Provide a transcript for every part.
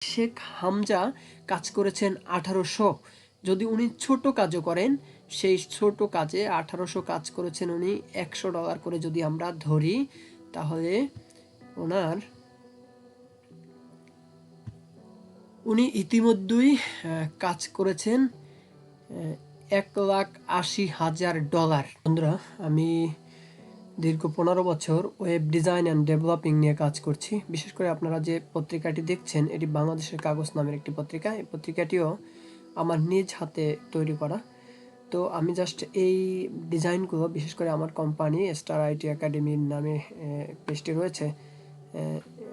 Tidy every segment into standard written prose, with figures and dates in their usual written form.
শেখ হামজা কাজ করেছেন 1800। যদি উনি ছোট কাজও করেন, সেই ছোট কাজে 1800 কাজ করেছেন উনি $100 করে যদি আমরা ধরি, তাহলে উনি ইতিমধ্যেই কাজ করেছেন $1,80,000। বন্ধুরা, আমি দীর্ঘ 15 বছর ওয়েব ডিজাইন অ্যান্ড ডেভেলপিং নিয়ে কাজ করছি। বিশেষ করে আপনারা যে পত্রিকাটি দেখছেন, এটি বাংলাদেশের কাগজ নামের একটি পত্রিকা। এই পত্রিকাটিও আমার নিজ হাতে তৈরি করা। তো আমি জাস্ট এই ডিজাইনগুলো, বিশেষ করে আমার কোম্পানি স্টার আইটি একাডেমির নামে পেজটি রয়েছে,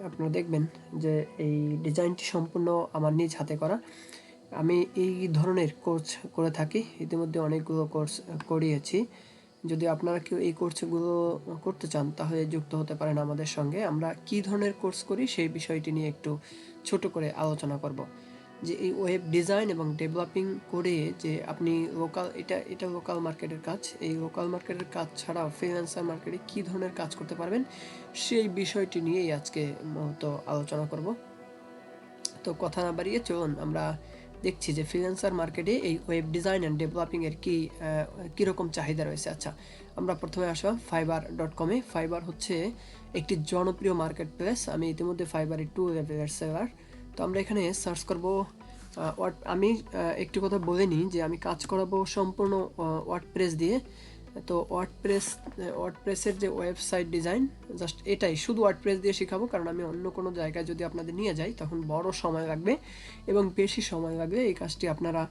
আপনারা দেখবেন যে এই ডিজাইনটি সম্পূর্ণ আমার নিজ হাতে করা। আমি এই ধরনের কোর্স করে থাকি, ইতিমধ্যে অনেকগুলো কোর্স করিয়েছি। যদি আপনারা কেউ এই কোর্সগুলো করতে চান, তাহলে যুক্ত হতে পারেন আমাদের সঙ্গে। আমরা কী ধরনের কোর্স করি সেই বিষয়টি নিয়ে একটু ছোট করে আলোচনা করব। যে এই ওয়েব ডিজাইন এবং ডেভেলপিং করে যে আপনি এটা লোকাল মার্কেটের কাজ, এই লোকাল মার্কেটের কাজ ছাড়া ফ্রিল্যান্সার মার্কেটে কী ধরনের কাজ করতে পারবেন, সেই বিষয়টি নিয়েই আজকে মূলত আলোচনা করব। তো কথা না বাড়িয়ে চলুন আমরা দেখছি যে ফ্রিল্যান্সার মার্কেটে এই ওয়েব ডিজাইন অ্যান্ড ডেভেলপিংয়ের কীরকম চাহিদা রয়েছে। আচ্ছা, আমরা প্রথমে আসলাম fiverr.com-এ। ফাইবার হচ্ছে একটি জনপ্রিয় মার্কেট প্লেস। আমি ইতিমধ্যে ফাইবারের 2 লেভেলের সেলার। তো আমরা এখানে সার্চ করব আমি একটি কথা বলে নিই যে আমি কাজ করাবো সম্পূর্ণ ওয়ার্ডপ্রেস দিয়ে। তো ওয়ার্ডপ্রেসের যে ওয়েবসাইট ডিজাইন, জাস্ট এটাই শুধু ওয়ার্ডপ্রেস দিয়ে শেখাবো, কারণ আমি অন্য কোনো জায়গায় যদি আপনাদের নিয়ে যাই তখন বড় সময় লাগবে এবং বেশি সময় লাগবে। এই কাজটি আপনারা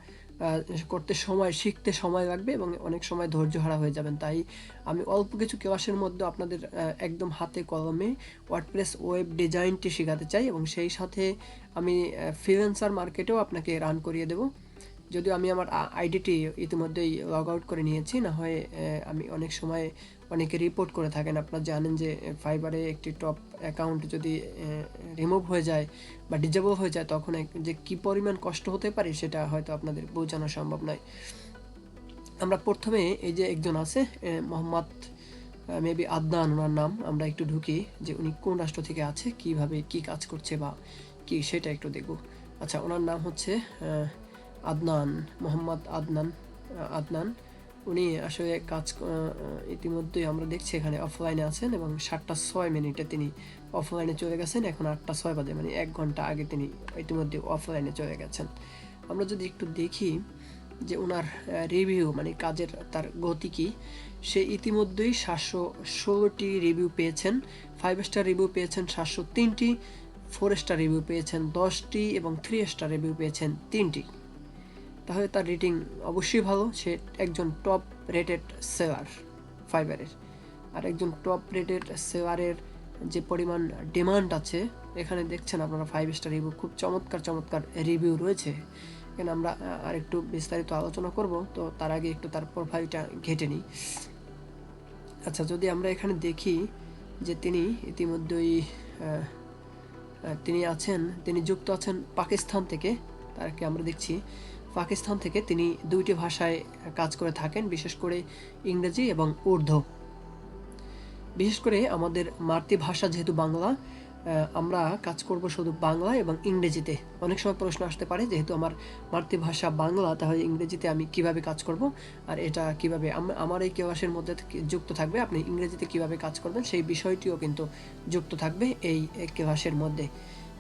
শিখতে সময় লাগবে এবং অনেক সময় ধৈর্য হারা হয়ে যাবেন। তাই আমি অল্প কিছু ক্লাসের মধ্যে আপনাদের একদম হাতে কলমে ওয়ার্ডপ্রেস ওয়েব ডিজাইনটি শেখাতে চাই, এবং সেই সাথে আমি ফ্রিল্যান্সার মার্কেটেও আপনাকে রান করিয়ে দেবো। যদিও আমি আমার আইডিটি ইতিমধ্যেই লগ আউট করে নিয়েছি, না হয় আমি অনেক সময় অনেকে রিপোর্ট করে থাকেন। আপনারা জানেন যে ফাইবারে একটি টপ অ্যাকাউন্ট যদি রিমুভ হয়ে যায় বা ডিজেবল হয়ে যায়, তখন যে কী পরিমাণ কষ্ট হতে পারে সেটা হয়তো আপনাদের বোঝানো সম্ভব নয়। আমরা প্রথমে এই যে একজন আছে মোহাম্মদ মেবি আদনান ওনার নাম, আমরা একটু ঢুকি যে উনি কোন রাষ্ট্র থেকে আছে, কিভাবে কি কাজ করছে বা কি সেটা একটু দেখব। আচ্ছা, ওনার নাম হচ্ছে আদনান, মোহাম্মদ আদনান। উনি আসলে ইতিমধ্যেই আমরা দেখছি এখানে অফলাইনে আছেন এবং 7:06 তিনি অফলাইনে চলে গেছেন। এখন 8:06 বাজে, মানে 1 ঘন্টা আগে তিনি ইতিমধ্যে অফলাইনে চলে গেছেন। আমরা যদি একটু দেখি যে ওনার রিভিউ, মানে কাজের তার গতি কী, সে ইতিমধ্যেই 716টি রিভিউ পেয়েছেন, 5 স্টার রিভিউ পেয়েছেন 703টি, 4 স্টার রিভিউ পেয়েছেন 10টি এবং 3 স্টার রিভিউ পেয়েছেন 3টি। তাহলে তার রেটিং অবশ্যই ভালো। সে একজন টপ রেটেড সেলার ফাইবারের। আর একজন টপ রেটেড সেলারের যে পরিমাণ ডিমান্ড আছে, এখানে দেখছেন আপনারা 5 স্টার রিভিউ, খুব চমৎকার রিভিউ রয়েছে। এখানে আমরা আর একটু বিস্তারিত আলোচনা করব, তো তার আগে একটু তার প্রোফাইলটা ঘেটে নিই। আচ্ছা, যদি আমরা এখানে দেখি যে তিনি ইতিমধ্যেই তিনি যুক্ত আছেন পাকিস্তান থেকে। তাকে আমরা দেখছি পাকিস্তান থেকে তিনি 2টি ভাষায় কাজ করে থাকেন, বিশেষ করে ইংরেজি এবং উর্দু। বিশেষ করে আমাদের মাতৃভাষা যেহেতু বাংলা, আমরা কাজ করব শুধু বাংলা এবং ইংরেজিতে। অনেক সময় প্রশ্ন আসতে পারে, যেহেতু আমার মাতৃভাষা বাংলা, তাহলে ইংরেজিতে আমি কিভাবে কাজ করব, আর এটা কিভাবে আমার এই ক্লাসের মধ্যে যুক্ত থাকবে, আপনি ইংরেজিতে কিভাবে কাজ করবেন সেই বিষয়টিও কিন্তু যুক্ত থাকবে এই ক্লাসের মধ্যে।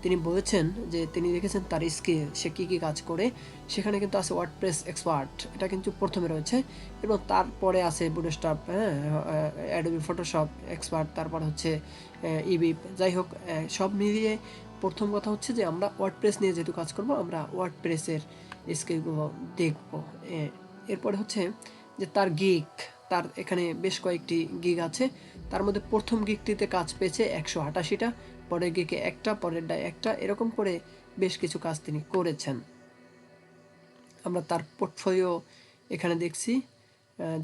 তিনি বলেছেন যে তিনি দেখেছেন তার স্কিল, সে কী কাজ করে। সেখানে কিন্তু আছে ওয়ার্ডপ্রেস এক্সপার্ট, এটা কিন্তু প্রথমে রয়েছে, এবং তারপরে আছে বুটস্ট্র্যাপ, অ্যাডোবি ফটোশপ এক্সপার্ট, তারপর হচ্ছে ইবিপ। যাই হোক, সব মিলিয়ে প্রথম কথা হচ্ছে যে আমরা ওয়ার্ডপ্রেস নিয়ে যেহেতু কাজ করব, আমরা ওয়ার্ডপ্রেসের স্কিলগুলো দেখব। এরপরে হচ্ছে যে তার এখানে বেশ কয়েকটি গিগ আছে। তার মধ্যে প্রথম গিগটিতে কাজ পেয়েছে 188টা, পরের গিগে একটা, পরেরটায় একটা, এরকম করে বেশ কিছু কাজ তিনি করেছেন। আমরা তার পোর্টফোলিও এখানে দেখছি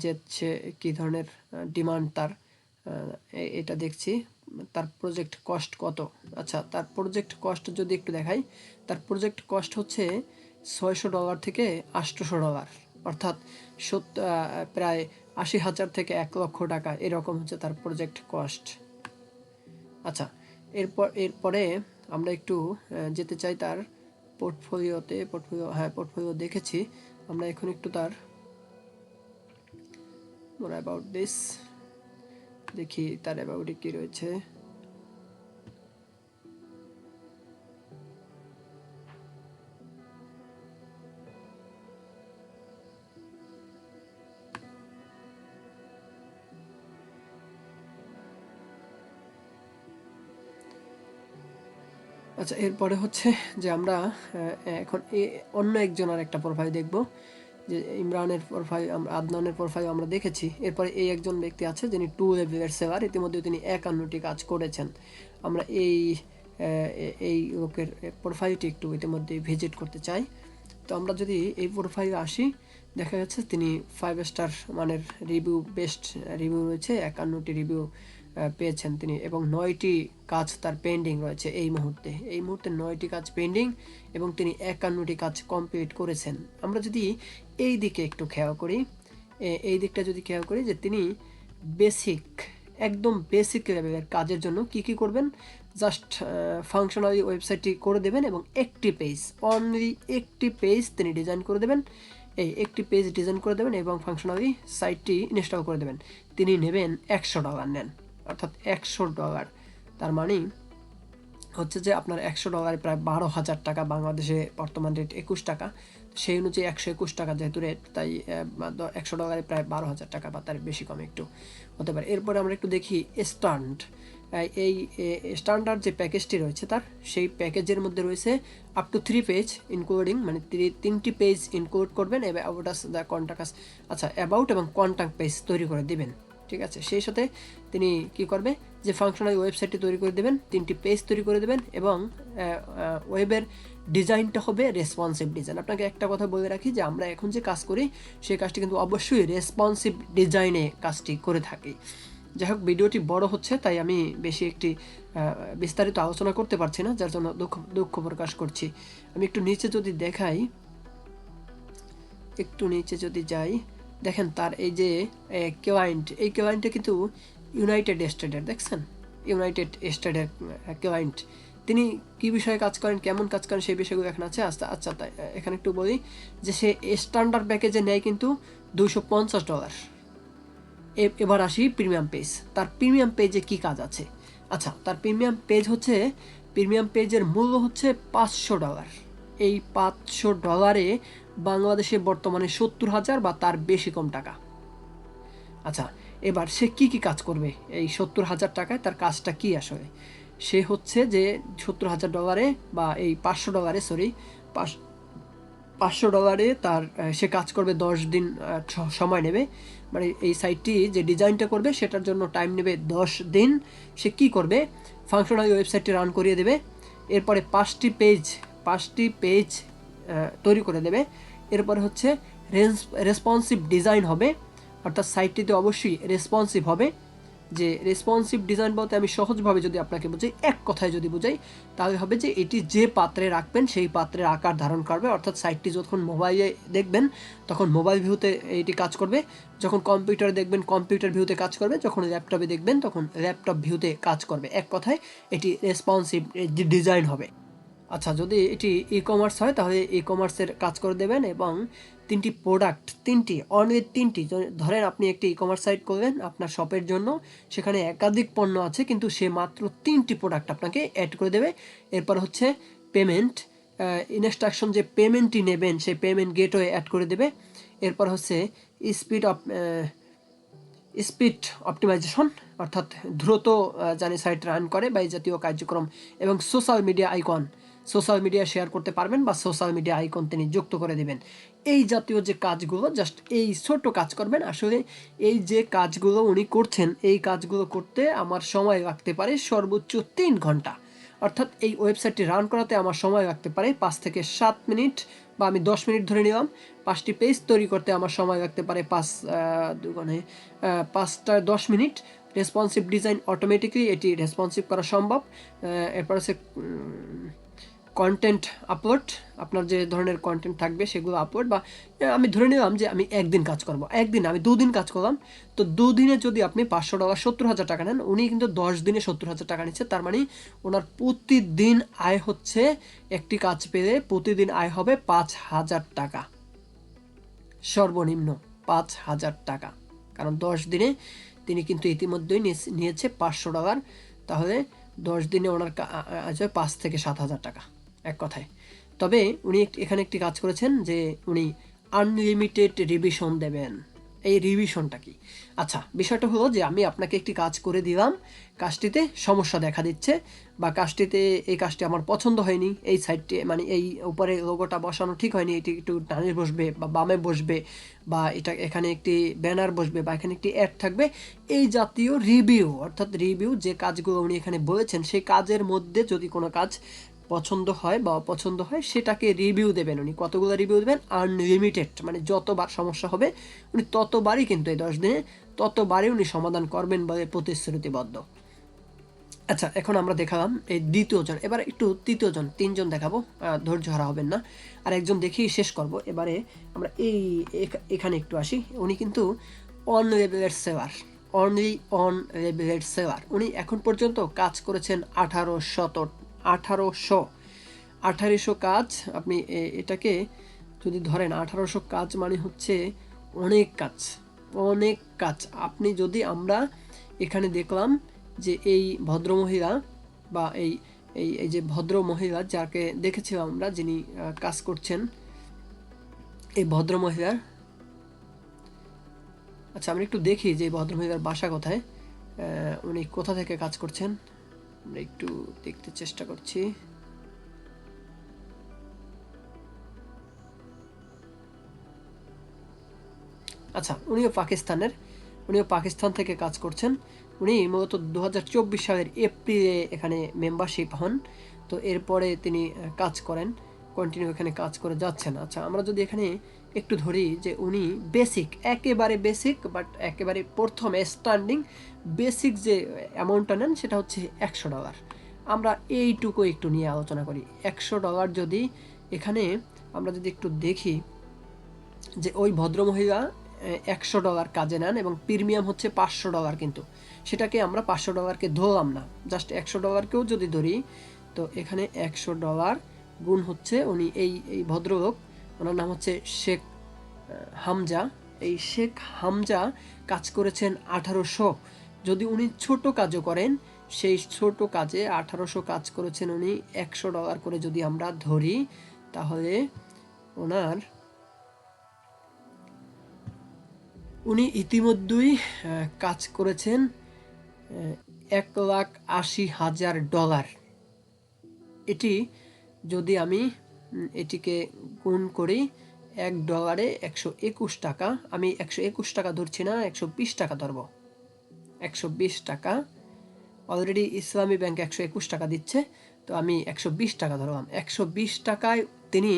যে সে কী ধরনের ডিমান্ড তার, এটা দেখছি। তার প্রজেক্ট কস্ট কত। আচ্ছা, তার প্রজেক্ট কস্ট যদি একটু দেখাই, তার প্রজেক্ট কস্ট হচ্ছে $600 থেকে $800, অর্থাৎ প্রায় 80,000 থেকে 1 লক্ষ টাকা, এরকম হচ্ছে তার প্রজেক্ট কস্ট। আচ্ছা, এরপরে আমরা একটু যেতে চাই তার পোর্টফোলিও দেখেছি আমরা। এখন একটু তার মোর অ্যাবাউট দিস দেখি, তার অ্যাবাউটে কি রয়েছে। আচ্ছা, এরপরে হচ্ছে যে আমরা এখন অন্য একজনের একটা প্রোফাইল দেখব। যে ইমরানের প্রোফাইল, আদনানের প্রোফাইল আমরা দেখেছি। এরপরে এই একজন ব্যক্তি আছে যিনি 2 লেভেলের সেলার, ইতিমধ্যে তিনি 51টি কাজ করেছেন। আমরা এই লোকের প্রোফাইলটি একটু ইতিমধ্যে ভিজিট করতে চাই। তো আমরা যদি এই প্রোফাইলে আসি, দেখা যাচ্ছে তিনি 5 স্টার মানের রিভিউ, বেস্ট রিভিউ রয়েছে, 51টি রিভিউ পেয়েছেন তিনি, এবং 9টি কাজ তার পেন্ডিং রয়েছে এই মুহূর্তে 9টি কাজ পেন্ডিং, এবং তিনি 51টি কাজ কমপ্লিট করেছেন। আমরা যদি এই দিকে একটু খেয়াল করি, এই দিকটা যদি খেয়াল করি, যে তিনি একদম বেসিক লেভেলের কাজের জন্য কি করবেন, জাস্ট ফাংশনালি ওয়েবসাইটটি করে দেবেন এবং অনলি একটি পেজ তিনি ডিজাইন করে দেবেন। একটি পেজ ডিজাইন করে দেবেন এবং ফাংশনালি সাইটটি ইনস্টল করে দেবেন। তিনি নেবেন $100 নেন, অর্থাৎ $100। তার মানে হচ্ছে যে আপনার $100 প্রায় 12,000 টাকা, বাংলাদেশে বর্তমান রেট 21 টাকা, সেই অনুযায়ী 121 টাকা যেহেতু রেট, তাই $100 প্রায় 12,000 টাকা বা তার বেশি কম একটু হতে পারে। এরপরে আমরা একটু দেখি এই স্ট্যান্ডার্ড যে প্যাকেজটি রয়েছে তার, সেই প্যাকেজের মধ্যে রয়েছে আপ টু 3 পেজ ইনক্লুডিং, মানে 3টি পেজ ইনক্লুড করবেন এবং অ্যাবাউট এবং কন্ট্যাক্ট পেজ তৈরি করে দিবেন। ঠিক আছে, সেই সাথে তিনি কি করবে, যে ফাংশনাল ওয়েবসাইটটি তৈরি করে দেবেন, 3টি পেজ তৈরি করে দেবেন, এবং ওয়েবের ডিজাইনটা হবে রেসপন্সিভ ডিজাইন। আপনাকে একটা কথা বলে রাখি, যে আমরা এখন যে কাজ করি সেই কাজটি কিন্তু অবশ্যই রেসপন্সিভ ডিজাইনে কাজটি করে থাকি। যাই হোক, ভিডিওটি বড় হচ্ছে, তাই আমি বেশি বিস্তারিত আলোচনা করতে পারছি না, যার জন্য দুঃখ প্রকাশ করছি। আমি একটু নিচে যদি দেখাই, একটু নিচে যদি যাই, দেখেন তার এই যে ক্লায়েন্ট, এই ক্লায়েন্টটা কিন্তু ইউনাইটেড স্টেটের, দেখছেন, ইউনাইটেড স্টেটের ক্লায়েন্ট। তিনি কি বিষয়ে কাজ করেন, কেমন কাজ করেন, সেই বিষয়গুলো এখানে আছে। আচ্ছা, তাই এখানে একটু বলি, যে সে স্ট্যান্ডার্ড প্যাকেজে নেয় কিন্তু $250। এবার আসি প্রিমিয়াম পেজ। তার প্রিমিয়াম পেজে কি কাজ আছে? আচ্ছা, তার প্রিমিয়াম পেজের মূল্য হচ্ছে $500। এই $500 বাংলাদেশে বর্তমানে 70,000 বা তার বেশি কম টাকা। আচ্ছা, এবার সে কি কাজ করবে এই 70,000 টাকায়? তার কাজটা কি আসলে? সে হচ্ছে যে $70,000 বা এই $500 তার সে কাজ করবে, 10 দিন সময় নেবে। মানে এই সাইটটি যে ডিজাইনটা করবে সেটার জন্য টাইম নেবে 10 দিন। সে কি করবে, ফাংশনাল ওয়েবসাইটটি রান করিয়ে দেবে, এরপরে 5টি পেজ তৈরি করে দেবে। এরপরে হচ্ছে রেসপন্সিভ ডিজাইন হবে, অর্থাৎ সাইটটিতে অবশ্যই রেসপন্সিভ হবে। যে রেসপন্সিভ ডিজাইন বলতে আমি সহজভাবে যদি আপনাকে বুঝাই, এক কথায় যদি বুঝাই, তাহলে হবে যে এটি যে পাত্রে রাখবেন সেই পাত্রের আকার ধারণ করবে, অর্থাৎ সাইটটি যখন মোবাইলে দেখবেন তখন মোবাইল ভিউতে এটি কাজ করবে, যখন কম্পিউটারে দেখবেন কম্পিউটার ভিউতে কাজ করবে, যখন ল্যাপটপে দেখবেন তখন ল্যাপটপ ভিউতে কাজ করবে। এক কথায় এটি রেসপন্সিভ ডিজাইন হবে। আচ্ছা, যদি এটি ই কমার্স হয় তাহলে ই কমার্সের কাজ করে দেবেন, এবং 3টি প্রোডাক্ট, অনলি 3টি, ধরেন আপনি একটি ই কমার্স সাইট করলেন আপনার শপের জন্য, সেখানে একাধিক পণ্য আছে কিন্তু সে মাত্র 3টি প্রোডাক্ট আপনাকে অ্যাড করে দেবে। এরপর হচ্ছে পেমেন্ট ইনস্ট্রাকশন, যে পেমেন্টটি নেবেন সেই পেমেন্ট গেটওয়ে অ্যাড করে দেবে। এরপর হচ্ছে স্পিড অপটিমাইজেশন, অর্থাৎ দ্রুত জানি সাইট রান করে বা এই জাতীয় কার্যক্রম, এবং সোশ্যাল মিডিয়া শেয়ার করতে পারবেন বা সোশ্যাল মিডিয়া আইকন তিনি যুক্ত করে দেবেন। এই জাতীয় যে কাজগুলো, জাস্ট এই ছোট কাজ করবেন। আসলে এই যে কাজগুলো উনি করছেন, এই কাজগুলো করতে আমার সময় লাগতে পারে সর্বোচ্চ 3 ঘন্টা, অর্থাৎ এই ওয়েবসাইটটি রান করাতে আমার সময় লাগতে পারে 5 থেকে 7 মিনিট, বা আমি 10 মিনিট ধরে নিলাম। 5টি পেজ তৈরি করতে আমার সময় লাগতে পারে 5টা 10 মিনিট। রেসপন্সিভ ডিজাইন অটোমেটিকলি এটি রেসপন্সিভ করা সম্ভব। এরপর হচ্ছে কন্টেন্ট আপলোড, আপনার যে ধরনের কন্টেন্ট থাকবে সেগুলো আপলোড, বা আমি ধরে নিলাম যে আমি একদিন কাজ করব, একদিন আমি 2 দিন কাজ করলাম, তো 2 দিনে যদি আপনি $500 70,000 টাকা নেন, উনি কিন্তু 10 দিনে 70,000 টাকা নিচ্ছে। তার মানে ওনার প্রতিদিন আয় হচ্ছে, একটি কাজ পেলে প্রতিদিন আয় হবে 5,000 টাকা, সর্বনিম্ন 5,000 টাকা। কারণ 10 দিনে তিনি কিন্তু ইতিমধ্যেই নিয়েছে $500, তাহলে 10 দিনে ওনার আসবে 5 থেকে 7,000 টাকা এক কথায়। তবে উনি এখানে একটি কাজ করেছেন যে উনি আনলিমিটেড রিভিশন দেবেন। এই রিভিশনটা কি? আচ্ছা, বিষয়টা হলো যে আমি আপনাকে একটি কাজ করে দিলাম, কাজটিতে সমস্যা দেখা দিচ্ছে, বা এই কাজটি আমার পছন্দ হয়নি, এই সাইডটি মানে এই উপরে লোগোটা বসানো ঠিক হয়নি, এটি একটু ডানে বসবে বা বামে বসবে, বা এখানে একটি ব্যানার বসবে, বা এখানে একটি অ্যাড থাকবে, এই জাতীয় রিভিউ, অর্থাৎ রিভিউ যে কাজগুলো উনি এখানে বলেছেন সেই কাজের মধ্যে যদি কোনো কাজ পছন্দ হয় বা অপছন্দ হয় সেটাকে রিভিউ দেবেন। উনি কতগুলো রিভিউ দেবেন? আনলিমিটেড, মানে যতবার সমস্যা হবে উনি ততবারই, কিন্তু এই 10 দিনে ততবারই উনি সমাধান করবেন বলে প্রতিশ্রুতিবদ্ধ। আচ্ছা, এখন আমরা দেখালাম এই দ্বিতীয়জন, এবার একটু তৃতীয়জন, 3জন দেখাবো, ধৈর্য হারা হবেন না, আর একজন দেখেই শেষ করব। এবারে আমরা এখানে একটু আসি। উনি কিন্তু অন লেভেলের সেলার, অনলি অন লেভেলের সেলার। উনি এখন পর্যন্ত কাজ করেছেন 1800 কাজ। আপনি এটাকে যদি ধরেন 1800 কাজ মানে হচ্ছে অনেক কাজ, অনেক কাজ। আপনি যদি আমরা এখানে দেখলাম যে এই ভদ্রমহিলা, বা এই এই এই যে ভদ্র মহিলা যাকে দেখেছিলাম আমরা, যিনি কাজ করছেন, এই ভদ্রমহিলার, আচ্ছা আমরা একটু দেখি যে ভদ্রমহিলার বাসা কোথায়, উনি কোথা থেকে কাজ করছেন, আমরা একটু দেখতে চেষ্টা করছি। আচ্ছা, উনিও পাকিস্তান থেকে কাজ করছেন। উনি মূলত 2024 সালের এপ্রিলে এখানে মেম্বারশিপ হন, তো এরপরে তিনি কাজ করেন, কন্টিনিউ এখানে কাজ করে যাচ্ছেন। আচ্ছা, আমরা যদি এখানে একটু ধরি যে উনি একেবারে বেসিক, বাট একেবারে প্রথমে স্ট্যান্ডিং বেসিক যে অ্যামাউন্টটা নেন সেটা হচ্ছে $100। আমরা এইটুকু একটু নিয়ে আলোচনা করি। $100 যদি এখানে আমরা যদি একটু দেখি যে ওই ভদ্রমহিলা $100 কাজে নেন এবং প্রিমিয়াম হচ্ছে $500, কিন্তু সেটাকে আমরা $500কে ধরলাম না, জাস্ট $100কেও যদি ধরি, তো এখানে $100 গুণ হচ্ছে উনি এই ভদ্রলোক, ওনার নাম হচ্ছে শেখ হামজা। এই শেখ হামজা কাজ করেছেন 1800। যদি উনি ছোট কাজও করেন, সেই ছোট কাজে 1800 কাজ করেছেন উনি, $100 করে যদি আমরা ধরি, তাহলে উনি ইতিমধ্যেই কাজ করেছেন $1,80,000। এটি যদি আমি এটিকে গুণ করি, $1 121 টাকা, আমি 121 টাকা ধরছি না, 120 টাকা ধরব। 120 টাকা, অলরেডি ইসলামী ব্যাংক 121 টাকা দিচ্ছে, তো আমি 120 টাকা ধরলাম। 120 টাকায় তিনি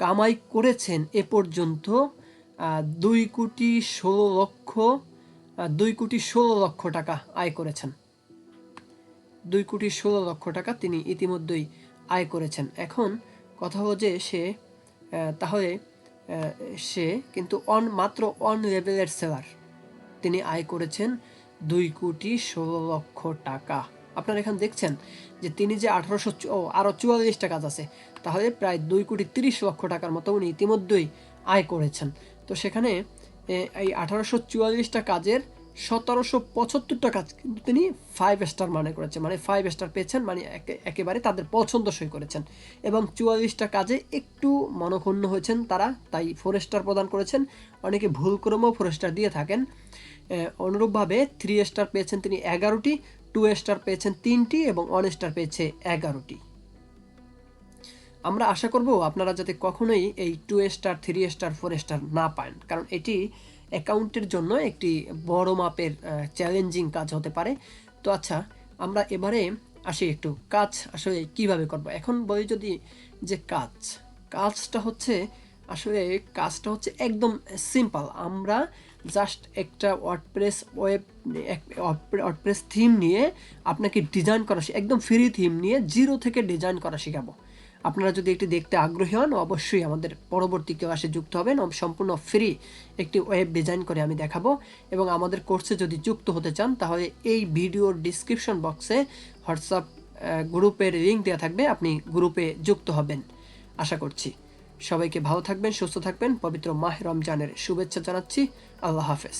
কামাই করেছেন এ পর্যন্ত 2,16,00,000 টাকা আয় করেছেন। 2,16,00,000 টাকা তিনি ইতিমধ্যেই আয় করেছেন। এখন কথা হলো যে তাহলে সে কিন্তু মাত্র অন লেভেলের সেলার, তিনি আয় করেছেন 2,16,00,000 টাকা। আপনারা এখানে দেখছেন যে তিনি যে 1800 আরও 44টা কাজ আছে, তাহলে প্রায় 2,30,00,000 টাকার মতো উনি ইতিমধ্যেই আয় করেছেন। তো সেখানে এই 1844টা কাজের 1775টা কাজ কিন্তু তিনি 5 স্টার মানে করেছেন, মানে 5 স্টার পেয়েছেন, মানে একেবারে তাদের পছন্দসই করেছেন। এবং 44টা কাজে একটু মনক্ষুণ্ণ হয়েছেন তারা, তাই 4 স্টার প্রদান করেছেন। অনেকে ভুলক্রমেও 4 স্টার দিয়ে থাকেন। অনুরূপভাবে 3 স্টার পেয়েছেন তিনি 11টি, 2 স্টার পেয়েছেন 3টি, এবং 1 স্টার পেয়েছে 11টি। আমরা আশা করব আপনারা যাতে কখনোই এই 2 স্টার, 3 স্টার, 4 স্টার না পান, কারণ এটি অ্যাকাউন্টের জন্য একটি বড় মাপের চ্যালেঞ্জিং কাজ হতে পারে। তো আচ্ছা, আমরা এবারে আসি একটু কাজ আসলে কিভাবে করব। এখন বলি যদি যে কাজটা হচ্ছে একদম সিম্পল। আমরা জাস্ট একটা ওয়ার্ডপ্রেস থিম নিয়ে আপনাকে ডিজাইন করা, একদম ফ্রি থিম নিয়ে 0 থেকে ডিজাইন করা শেখাবো। আপনারা যদি এটি দেখতে আগ্রহী হন অবশ্যই আমাদের পরবর্তী ক্লাসে যুক্ত হবেন। সম্পূর্ণ ফ্রি একটি ওয়েব ডিজাইন করে আমি দেখাবো। এবং আমাদের কোর্সে যদি যুক্ত হতে চান তাহলে এই ভিডিওর ডিসক্রিপশন বক্সে হোয়াটসঅ্যাপ গ্রুপের লিঙ্ক দেওয়া থাকবে, আপনি গ্রুপে যুক্ত হবেন আশা করছি। সবাইকে ভালো থাকবেন, সুস্থ থাকবেন। পবিত্র মাহে রমজানের শুভেচ্ছা জানাচ্ছি। আল্লাহ হাফেজ।